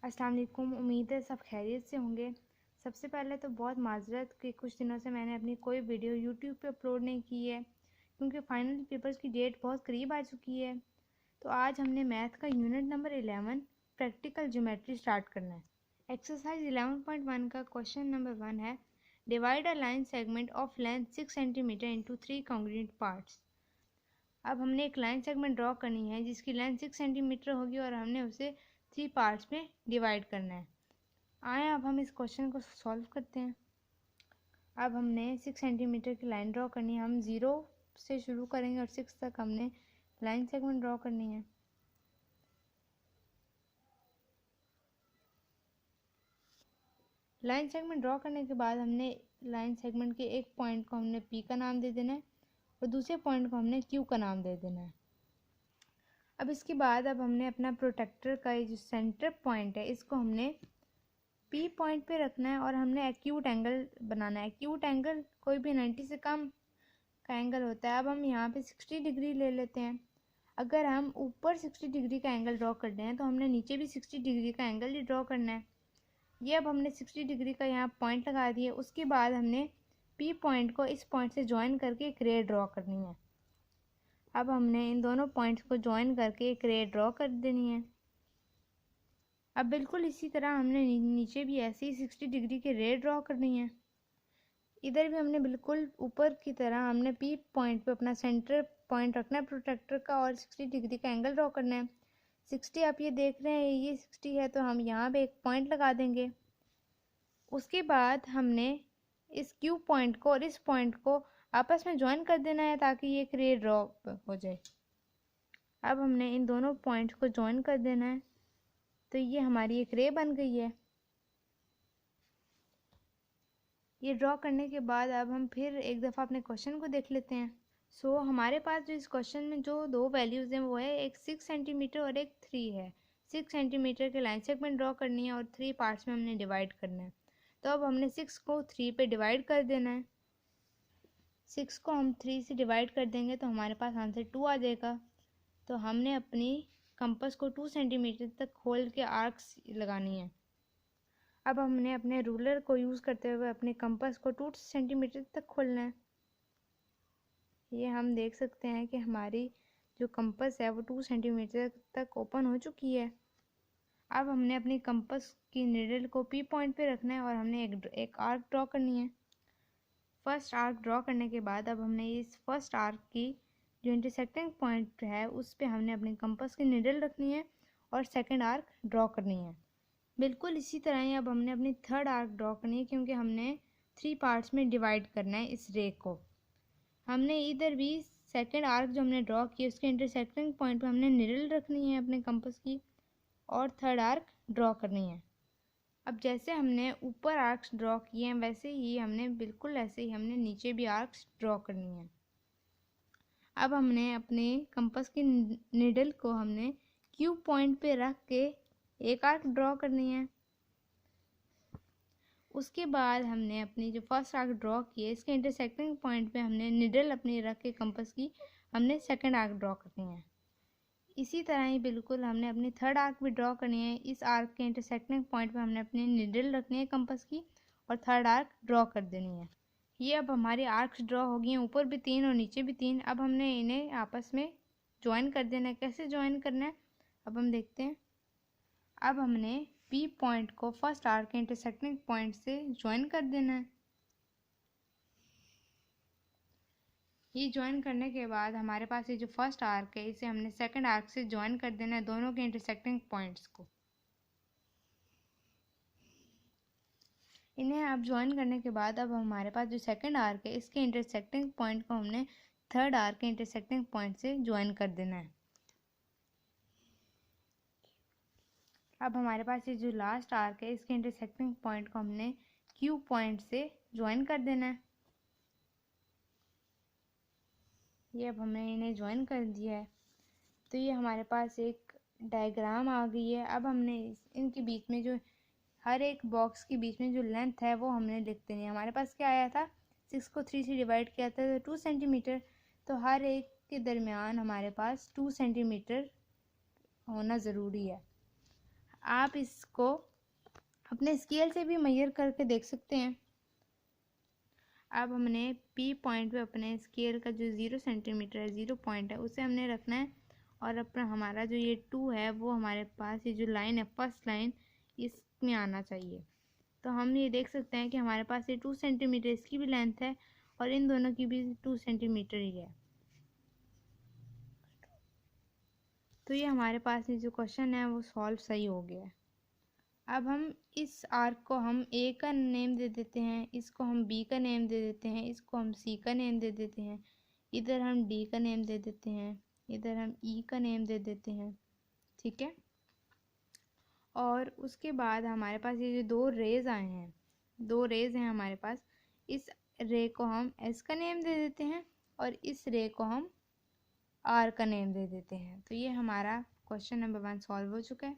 अस्सलाम वालेकुम। उम्मीद है सब खैरियत से होंगे। सबसे पहले तो बहुत माजरत कि कुछ दिनों से मैंने अपनी कोई वीडियो यूट्यूब पे अपलोड नहीं की है, क्योंकि फाइनल पेपर्स की डेट बहुत करीब आ चुकी है। तो आज हमने मैथ का unit number 11 practical geometry start करना है। एक्सरसाइज 11.1 का क्वेश्चन नंबर 1 है, divide a line segment of length 6 centimetre into 3 congruent parts. अब हमने एक लाइन सेगमेंट ड्रॉ करनी है जिसकी लेंथ 6 सेंटीमीटर होगी और हमने उसे 3 पार्ट्स में डिवाइड करना है। आए अब हम इस क्वेश्चन को सॉल्व करते हैं। अब हमने 6 सेंटीमीटर की लाइन ड्रॉ करनी है। हम 0 से शुरू करेंगे और 6 तक हमने लाइन सेगमेंट ड्रॉ करनी है। लाइन सेगमेंट ड्रॉ करने के बाद हमने लाइन सेगमेंट के एक पॉइंट को हमने P का नाम दे देना है और दूसरे पॉइंट को हमने Q का नाम दे देना है। अब इसके बाद अब हमने अपना प्रोटेक्टर का ये जो सेंटर पॉइंट है इसको हमने P पॉइंट पे रखना है और हमने एक्यूट एंगल बनाना है। एक्यूट एंगल कोई भी 90 से कम का एंगल होता है। अब हम यहाँ पे 60 डिग्री ले लेते हैं। अगर हम ऊपर 60 डिग्री का एंगल ड्रॉ कर रहे हैं तो हमने नीचे भी 60 डिग्री का एंगल ही ड्रॉ करना है। ये अब हमने 60 डिग्री का यहाँ पॉइंट लगा दिया। उसके बाद हमने P पॉइंट को इस पॉइंट से ज्वाइन करके एक रे ड्रॉ करनी है। अब हमने इन दोनों पॉइंट्स को ज्वाइन करके एक रे ड्रॉ कर देनी है। अब बिल्कुल इसी तरह हमने नीचे भी ऐसे ही 60 डिग्री के रे ड्रॉ करनी है। इधर भी हमने बिल्कुल ऊपर की तरह हमने P पॉइंट पे अपना सेंटर पॉइंट रखना है प्रोटेक्टर का और 60 डिग्री का एंगल ड्रॉ करना है। 60 आप ये देख रहे हैं, ये 60 है तो हम यहाँ पे एक पॉइंट लगा देंगे। उसके बाद हमने इस Q पॉइंट को और इस पॉइंट को आपस में ज्वाइन कर देना है ताकि ये एक रे ड्रॉ हो जाए। अब हमने इन दोनों पॉइंट्स को ज्वाइन कर देना है तो ये हमारी एक रे बन गई है। ये ड्रॉ करने के बाद अब हम फिर एक दफ़ा अपने क्वेश्चन को देख लेते हैं। सो हमारे पास जो इस क्वेश्चन में जो दो वैल्यूज़ हैं वो है एक 6 सेंटीमीटर और एक 3 है। 6 सेंटीमीटर के लाइन सेगमेंट ड्रॉ करनी है और 3 पार्ट्स में हमने डिवाइड करना है। तो अब हमने 6 को 3 पे डिवाइड कर देना है। 6 को हम 3 से डिवाइड कर देंगे तो हमारे पास आंसर 2 आ जाएगा। तो हमने अपनी कंपास को 2 सेंटीमीटर तक खोल के आर्क्स लगानी है। अब हमने अपने रूलर को यूज़ करते हुए अपने कंपास को 2 सेंटीमीटर तक खोलना है। ये हम देख सकते हैं कि हमारी जो कंपास है वो 2 सेंटीमीटर तक ओपन हो चुकी है। अब हमने अपनी कंपास की निडल को P पॉइंट पे रखना है और हमने एक आर्क ड्रॉ करनी है। फर्स्ट आर्क ड्रॉ करने के बाद अब हमने इस फर्स्ट आर्क की जो इंटरसेक्टिंग पॉइंट है उस पे हमने अपनी कंपास की निडल रखनी है और सेकंड आर्क ड्रॉ करनी है। बिल्कुल इसी तरह ही अब हमने अपनी थर्ड आर्क ड्रॉ करनी है, क्योंकि हमने 3 पार्ट्स में डिवाइड करना है इस रे को। हमने इधर भी सेकंड आर्क जो हमने ड्रॉ किया उसके इंटरसेक्टिंग पॉइंट पे हमने निडल रखनी है अपने कंपास की और थर्ड आर्क ड्रॉ करनी है। अब जैसे हमने ऊपर आर्क्स ड्रॉ किए हैं वैसे ही हमने बिल्कुल ऐसे ही हमने नीचे भी आर्क्स ड्रॉ करनी है। अब हमने अपने कंपास की निडल को हमने Q पॉइंट पे रख के एक आर्क ड्रॉ करनी है। उसके बाद हमने अपनी जो फर्स्ट आर्क ड्रॉ की है इसके इंटरसेक्टिंग पॉइंट पे हमने निडल अपनी रख के कंपास की हमने सेकंड आर्क ड्रॉ करनी है। इसी तरह ही बिल्कुल हमने अपनी थर्ड आर्क भी ड्रॉ करनी है। इस आर्क के इंटरसेक्टिंग पॉइंट पे हमने अपनी निडल रखनी है कंपास की और थर्ड आर्क ड्रॉ कर देनी है। ये अब हमारी आर्क्स ड्रॉ हो गई हैं, ऊपर भी 3 और नीचे भी 3। अब हमने इन्हें आपस में ज्वाइन कर देना है। कैसे ज्वाइन करना है अब हम देखते हैं। अब हमने P पॉइंट को फर्स्ट आर्क के इंटरसेक्टिंग पॉइंट से ज्वाइन कर देना है। ये ज्वाइन करने के बाद हमारे पास ये जो फर्स्ट आर्क है इसे हमने सेकंड आर्क से ज्वाइन कर देना है, दोनों के इंटरसेक्टिंग पॉइंट्स को। इन्हें आप ज्वाइन करने के बाद अब हमारे पास जो सेकंड आर्क है इसके इंटरसेक्टिंग पॉइंट को हमने थर्ड आर्क के इंटरसेक्टिंग पॉइंट से ज्वाइन कर देना है। अब हमारे पास ये जो लास्ट आर्क है इसके इंटरसेक्टिंग पॉइंट को हमने Q पॉइंट से ज्वाइन कर देना है। ये अब हमने इन्हें ज्वाइन कर दिया है तो ये हमारे पास एक डायग्राम आ गई है। अब हमने इनके बीच में जो हर एक बॉक्स के बीच में जो लेंथ है वो हमने लिख देनी है। हमारे पास क्या आया था, 6 को 3 से डिवाइड किया था तो 2 सेंटीमीटर, तो हर एक के दरमियान हमारे पास 2 सेंटीमीटर होना ज़रूरी है। आप इसको अपने स्केल से भी मेजर करके देख सकते हैं। अब हमने P पॉइंट पे अपने स्केल का जो 0 सेंटीमीटर है, 0 पॉइंट है, उसे हमने रखना है। और अपना हमारा जो ये 2 है वो हमारे पास ये जो लाइन है, फर्स्ट लाइन, इसमें आना चाहिए। तो हम ये देख सकते हैं कि हमारे पास ये 2 सेंटीमीटर इसकी भी लेंथ है और इन दोनों की भी 2 सेंटीमीटर ही है। तो ये हमारे पास ये जो क्वेश्चन है वो सॉल्व सही हो गया है। अब हम इस आर्क को हम ए का नेम दे देते हैं, इसको हम बी का नेम दे देते हैं, इसको हम सी का नेम दे देते हैं, इधर हम डी का नेम दे देते हैं, इधर हम ई का नेम दे देते हैं। ठीक है। और उसके बाद हमारे पास ये जो 2 रेज आए हैं, 2 रेज हैं हमारे पास, इस रे को हम एस का नेम दे देते हैं और इस रे को हम आर का नेम दे देते हैं। तो ये हमारा क्वेश्चन नंबर 1 सॉल्व हो चुका है।